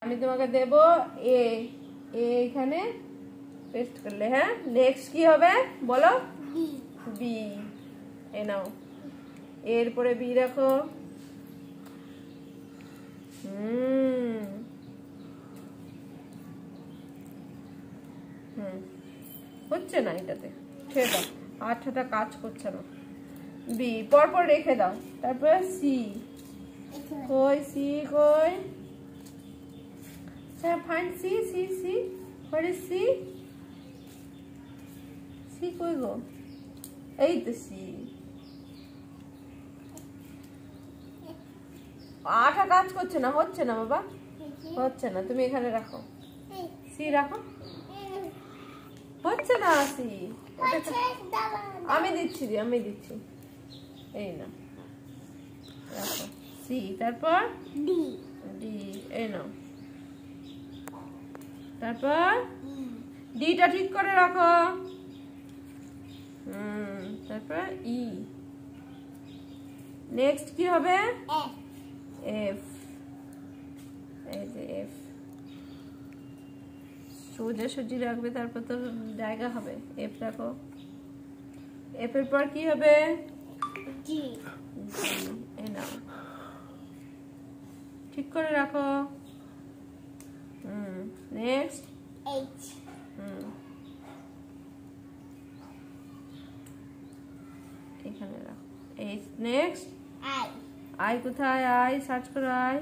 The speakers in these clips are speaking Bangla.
আমি তোমাকে দেব এ এখানে পেস্ট করলে। হ্যাঁ, নেক্সট কি হবে বলো? বি। এ নাও, এরপরে বি রাখো। হচ্ছে না এটাতে, ছেড়ে দাও, আঠাটা কাজ করছে না। বি পরপর রেখে দাও। তারপরে সি কই, সি কই? Find C, C C, what is C? C কই গো? এই তো সি। আঠা কাজ করছে না, হচ্ছে না বাবা, হচ্ছে না। তুমি এখানে রাখো, সি রাখো, হচ্ছে না সি। আমি দিচ্ছি, আমি দিচ্ছি, এই না রাখো সি। তারপর ডি, ডি এই নাও। তারপর ডিটা ঠিক করে রাখো। তারপর ই। নেক্সট কি হবে? এফ। এই যে এফ, সোজাসুজি রাখবে, তারপর তো জায়গা হবে। এফ রাখো। এফ এর পর কি হবে? জি। এই নাও, ঠিক করে রাখো। Next H. এখানে রাখো এইচ। Next I. আই কোথায়? আই সার্চ করো। আই,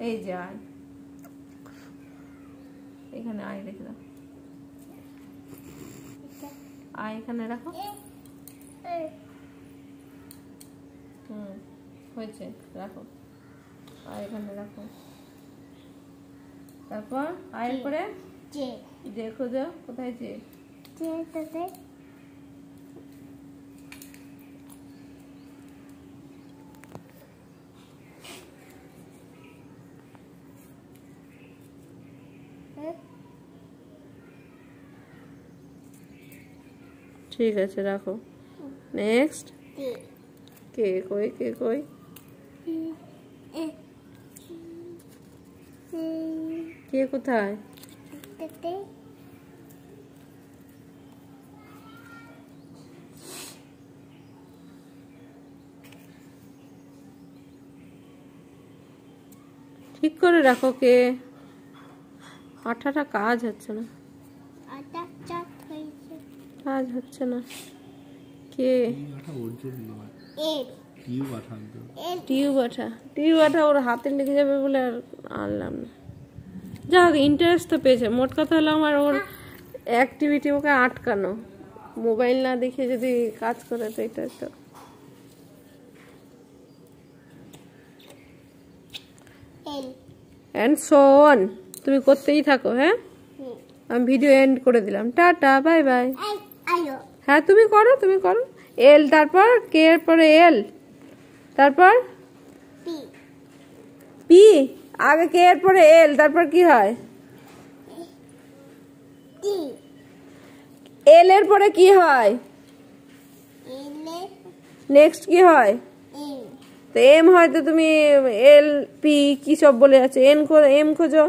এই যে আই, এখানে আই রেখে দাও। আই এখানে রাখো। হয়েছে, রাখো। আই এখানে রাখো। তারপর আয়ের পরে জে। জে খোঁজো, কোথায় জে? জে তাতে ঠিক আছে, রাখো। নেক্সট কে কই? কে কই? কে কোথায়? ঠিক করে রাখো। কে? আঠাটা কাজ হচ্ছে না, কাজ হচ্ছে না। কে? টিউব আঠা। টিউব আঠা ওর হাতে লেগে যাবে বলে আর আনলাম না। যাক, ইন্টারেস্ট তো পেয়েছে। মোট কথা হলো আমার ওর অ্যাক্টিভিটি ওকে আটকানো। মোবাইল না দেখে যদি কাজ করে তো এটা তো। এন্ড সো অন, তুমি করতেই থাকো। হ্যাঁ, আমি ভিডিও এন্ড করে দিলাম। Tata, bye bye. হ্যাঁ তুমি করো, তুমি করো। এল, তারপর কে এর পরে এল, তারপর পি। আগে কে এর পরে এল, তারপর কি হয়? এল এর পরে কি হয়? নেক্সট কি হয়? তো এম হয়। তো তুমি এল পি কি সব বলে আছে? এম খোঁজো।